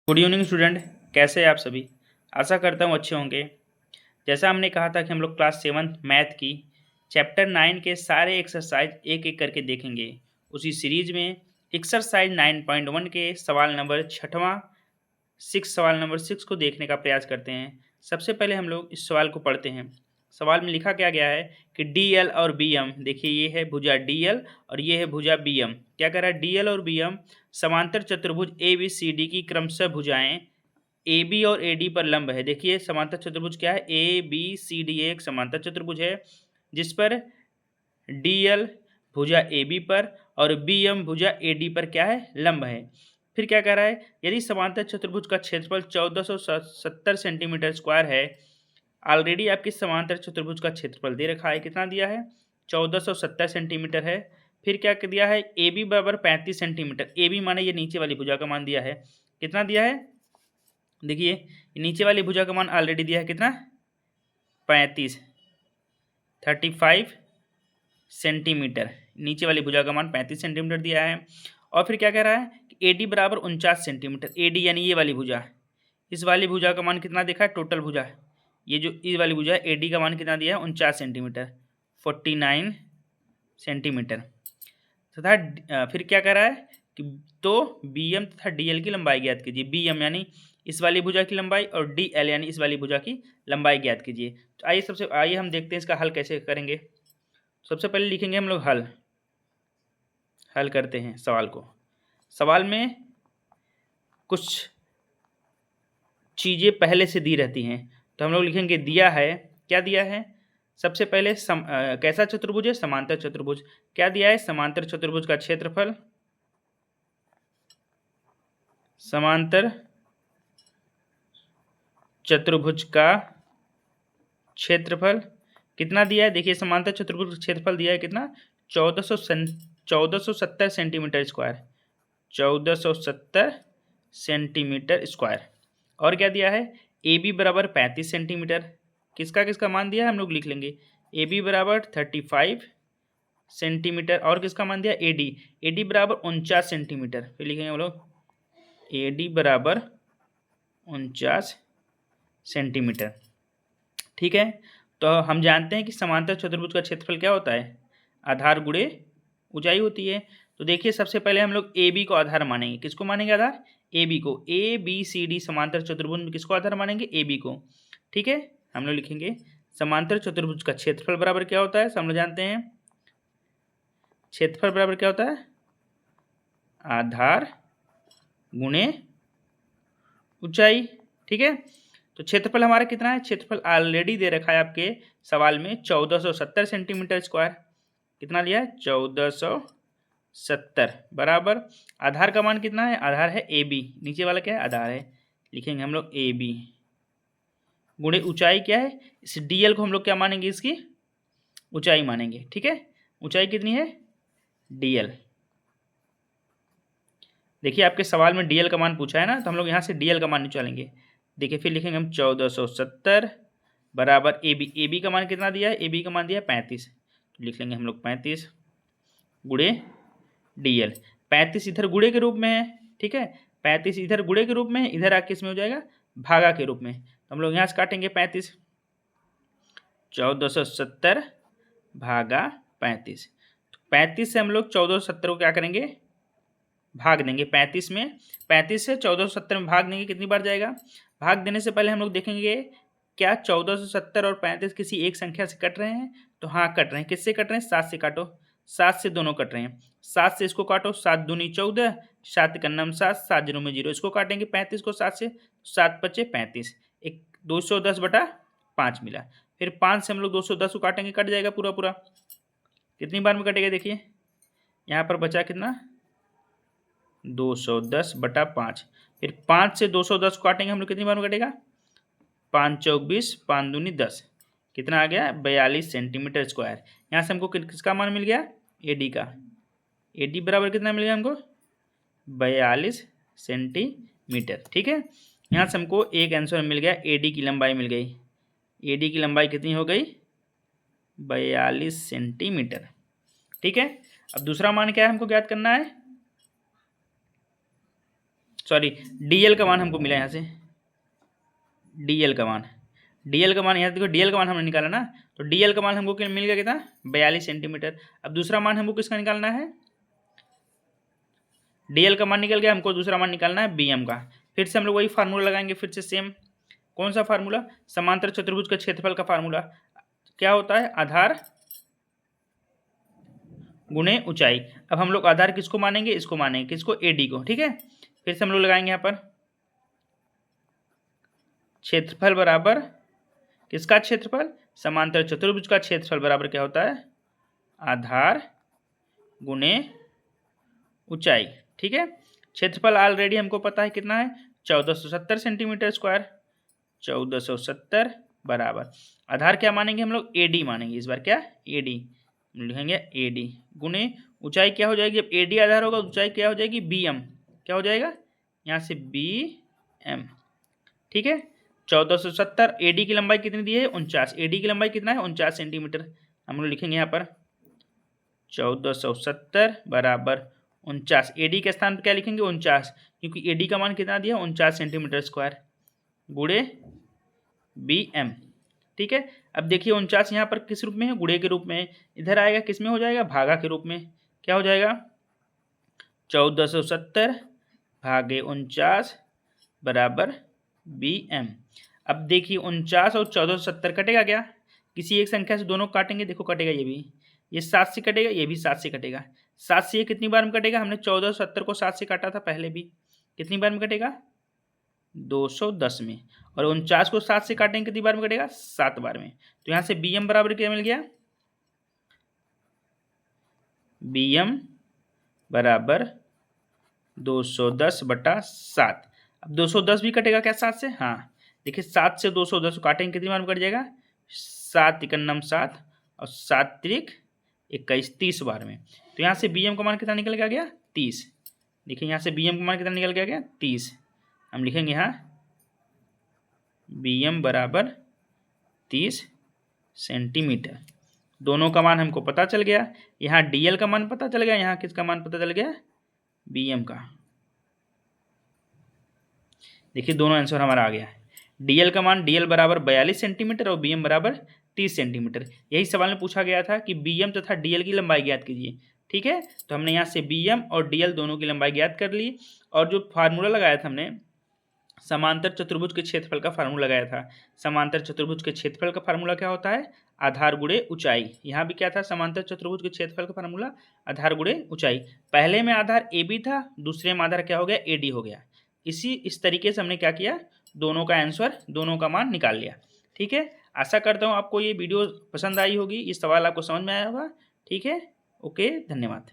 Good evening student, कैसे हैं आप सभी। आशा करता हूँ अच्छे होंगे। जैसा हमने कहा था कि हम लोग क्लास 7 मैथ की चैप्टर 9 के सारे एक्सरसाइज एक एक करके देखेंगे। उसी सीरीज में एक्सरसाइज 9.1 के सवाल नंबर छठवां सवाल नंबर 6 को देखने का प्रयास करते हैं। सबसे पहले हम लोग इस सवाल को पढ़ते हैं। सवाल में लिखा क्या गया है कि डी एल और बी एम, देखिए ये है भुजा डी एल और ये है भुजा बी एम। क्या कह रहा है, डी एल और बी एम समांतर चतुर्भुज ए बी सी डी की क्रमशः भुजाएं ए बी और ए डी पर लंब है। देखिए समांतर चतुर्भुज क्या है, ए बी सी डी एक समांतर चतुर्भुज है जिस पर डी एल भुजा ए बी पर और बी एम भुजा ए डी पर क्या है, लंब है। फिर क्या कह रहा है, यदि समांतर चतुर्भुज का क्षेत्रफल 1470 सेंटीमीटर स्क्वायर है। ऑलरेडी आपकी समांतर चतुर्भुज का क्षेत्रफल दे रखा है, कितना दिया है, 1470 सेंटीमीटर है। फिर क्या दिया है, ए बी बराबर 35 सेंटीमीटर। ए बी माने ये नीचे वाली भुजा का मान दिया है, कितना दिया है, देखिए नीचे वाली भुजा का मान ऑलरेडी दिया है, कितना, 35 सेंटीमीटर। नीचे वाली भुजा का मान 35 सेंटीमीटर दिया है। और फिर क्या कह रहा है कि ए डी बराबर 49 सेंटीमीटर। ए डी यानी ये वाली भुजा, इस वाली भुजा का मान कितना देखा है, टोटल भुजा, ये जो इस वाली भुजा है ए डी का मान कितना दिया है, 49 सेंटीमीटर, 49 सेंटीमीटर। तथा फिर क्या कह रहा है कि तो बी एम तथा डी एल की लंबाई ज्ञात कीजिए। बी एम यानी इस वाली भुजा की लंबाई और डी एल यानी इस वाली भुजा की लंबाई ज्ञात कीजिए। तो आइए हम देखते हैं इसका हल कैसे करेंगे। सबसे पहले लिखेंगे हम लोग हल करते हैं सवाल को। सवाल में कुछ चीज़ें पहले से दी रहती हैं, तो हम लोग लिखेंगे दिया है, क्या दिया है, सबसे पहले कैसा चतुर्भुज है, समांतर चतुर्भुज। क्या दिया है, समांतर चतुर्भुज का क्षेत्रफल, समांतर चतुर्भुज का क्षेत्रफल कितना दिया है, देखिए समांतर चतुर्भुज का क्षेत्रफल दिया है कितना, 1470 सेंटीमीटर स्क्वायर, 1470 सेंटीमीटर स्क्वायर। और क्या दिया है, ए बी बराबर 35 सेंटीमीटर। किसका किसका मान दिया है हम लोग लिख लेंगे, ए बी बराबर 35 सेंटीमीटर और किसका मान दिया, ए डी बराबर 49 सेंटीमीटर। फिर लिखेंगे हम लोग ए डी बराबर 49 सेंटीमीटर। ठीक है, तो हम जानते हैं कि समांतर चतुर्भुज का क्षेत्रफल क्या होता है, आधार गुणे ऊंचाई होती है। तो देखिए सबसे पहले हम लोग ए बी को आधार मानेंगे। किसको मानेंगे आधार, ए बी को। ए बी सी डी समांतर चतुर्भुज में किसको आधार मानेंगे, ए बी को। ठीक है, हम लोग लिखेंगे समांतर चतुर्भुज का क्षेत्रफल बराबर क्या होता है, हम लोग जानते हैं क्षेत्रफल बराबर क्या होता है, आधार गुणे ऊंचाई। ठीक है, तो क्षेत्रफल हमारा कितना है, क्षेत्रफल ऑलरेडी दे रखा है आपके सवाल में 1470 सेंटीमीटर स्क्वायर। कितना लिया है, 1470 बराबर आधार का मान कितना है, आधार है ए बी, नीचे वाला क्या है, आधार है, लिखेंगे हम लोग ए बी गुणे ऊंचाई क्या है, इस डी एल को हम लोग क्या मानेंगे, इसकी ऊंचाई मानेंगे। ठीक है, ऊंचाई कितनी है, डी एल। देखिए आपके सवाल में डी एल का मान पूछा है ना, तो हम लोग यहाँ से डी एल का मान निकालेंगे। देखिए फिर लिखेंगे हम 1470 बराबर ए बी का मान कितना दिया है, ए बी का मान दिया है 35, तो लिख लेंगे हम लोग 35 गुणे डी एल। 35 इधर गुणे के रूप में है, ठीक है, 35 इधर गुणे के रूप में है, इधर आके इसमें हो जाएगा भागा के रूप में, तो हम लोग यहाँ से काटेंगे 35, 1470 भागा 35। तो 35 से हम लोग 1470 को क्या करेंगे, भाग देंगे 35 में, 35 से 1470 में भाग देंगे, कितनी बार जाएगा। भाग देने से पहले हम लोग देखेंगे क्या 1470 और 35 किसी एक संख्या से कट रहे हैं, तो हाँ कट रहे हैं। किससे कट रहे हैं, 7 से काटो, 7 से दोनों कट रहे हैं। 7 से इसको काटो, 7 दूनी 14, 7 का नाम 7, 7 जीरो में 0, इसको काटेंगे 35 को 7 से, 7 पचे 35, एक 210/5 मिला। फिर 5 से हम लोग 210 को काटेंगे, कट जाएगा पूरा पूरा। कितनी बार में कटेगा, देखिए यहाँ पर बचा कितना, 210/5। फिर 5 से 210 को काटेंगे हम लोग, कितनी बार में कटेगा, 5 चौक 20, 5 दूनी 10, कितना आ गया, 42 सेंटीमीटर स्क्वायर। यहाँ से हमको किसका मान मिल गया, ए डी का। ए डी बराबर कितना मिल गया हमको, 42 सेंटीमीटर। ठीक है, यहाँ से हमको एक आंसर मिल गया, ए डी की लंबाई मिल गई। ए डी की लंबाई कितनी हो गई, 42 सेंटीमीटर। ठीक है, अब दूसरा मान क्या है हमको ज्ञात करना है, सॉरी डीएल का मान हमको मिला यहाँ से, डीएल का मान, डीएल का मान यहाँ देखो, डीएल का मान हमने निकाला ना, तो डीएल का मान हमको मिल गया कितना, 42 सेंटीमीटर। अब दूसरा मान हमको किसका निकालना है, डीएल का मान निकल गया, हमको दूसरा मान निकालना है बीएम का। फिर से हम लोग वही फार्मूला लगाएंगे, फिर से सेम। कौन सा फार्मूला, समांतर चतुर्भुज का क्षेत्रफल का फार्मूला क्या होता है, आधार गुणे ऊंचाई। अब हम लोग आधार किसको मानेंगे, इसको मानेंगे, किसको, एडी को, ठीक है। फिर से हम लोग लगाएंगे यहाँ पर क्षेत्रफल बराबर किसका क्षेत्रफल, समांतर चतुर्भुज का क्षेत्रफल बराबर क्या होता है, आधार गुणे ऊंचाई, ठीक है। क्षेत्रफल ऑलरेडी हमको पता है कितना है, 1470 सेंटीमीटर स्क्वायर, 1470 बराबर आधार क्या मानेंगे हम लोग, एडी मानेंगे इस बार, क्या, एडी लिखेंगे, एडी गुणे ऊंचाई क्या हो जाएगी, अब एडी आधार होगा, ऊंचाई क्या हो जाएगी, बीएम, क्या हो जाएगा यहाँ से बीएम, ठीक है। 1470, एडी की लंबाई कितनी दी है, 49, एडी की लंबाई कितना है, 49 सेंटीमीटर। हम लोग लिखेंगे यहाँ पर 1470 बराबर 49, एडी के स्थान पर क्या लिखेंगे, 49, क्योंकि एडी का मान कितना दिया, 49 सेंटीमीटर स्क्वायर गुणे बीएम, ठीक है। अब देखिए 49 यहाँ पर किस रूप में है, गुणे के रूप में है, इधर आएगा किस में हो जाएगा, भागा के रूप में, क्या हो जाएगा 1470 भागे 49 बराबर बीएम। अब देखिए 49 और 1470 कटेगा क्या, किसी एक संख्या से दोनों काटेंगे, देखो कटेगा, ये भी, ये 7 से कटेगा, ये भी 7 से कटेगा, 7 से ये कितनी बार में कटेगा, हमने 1470 को 7 से काटा था पहले भी, कितनी बार में कटेगा, 210 में, और 49 को 7 से काटेंगे कितनी बार में कटेगा, 7 बार में। तो यहाँ से बीएम बराबर क्या मिल गया, बीएम बराबर 210/7। अब 210 भी कटेगा क्या 7 से, हाँ देखिए 7 से 210 काटेंगे कितनी बार में कट जाएगा, 7 × 7 और 7 × 21, 30 बार में। तो यहाँ से बीएम का मान कितना निकल गया, 30। देखिए यहाँ से बीएम का मान कितना निकल गया, 30। हम लिखेंगे यहाँ बीएम बराबर 30 सेंटीमीटर। दोनों का मान हमको पता चल गया, यहाँ डीएल का मान पता चल गया, यहाँ किसका मान पता चल गया, बीएम का। देखिए दोनों आंसर हमारा आ गया है, डीएल का मान, डीएल बराबर 42 सेंटीमीटर और बीएम बराबर 30 सेंटीमीटर। यही सवाल में पूछा गया था कि बीएम तथा डीएल की लंबाई ज्ञात कीजिए, ठीक है। तो हमने यहाँ से बीएम और डीएल दोनों की लंबाई ज्ञात कर ली, और जो फार्मूला लगाया था हमने समांतर चतुर्भुज के क्षेत्रफल का फार्मूला लगाया था, समांतर चतुर्भुज के क्षेत्रफल का फार्मूला क्या होता है, आधार गुणे ऊंचाई। यहाँ भी क्या था, समांतर चतुर्भुज के क्षेत्रफल का फार्मूला आधार गुणे ऊंचाई। पहले में आधार ए बी था, दूसरे में आधार क्या हो गया, एडी हो गया। इस तरीके से हमने क्या किया, दोनों का आंसर, दोनों का मान निकाल लिया, ठीक है। आशा करता हूँ आपको ये वीडियो पसंद आई होगी, ये सवाल आपको समझ में आया होगा, ठीक है। ओके, धन्यवाद।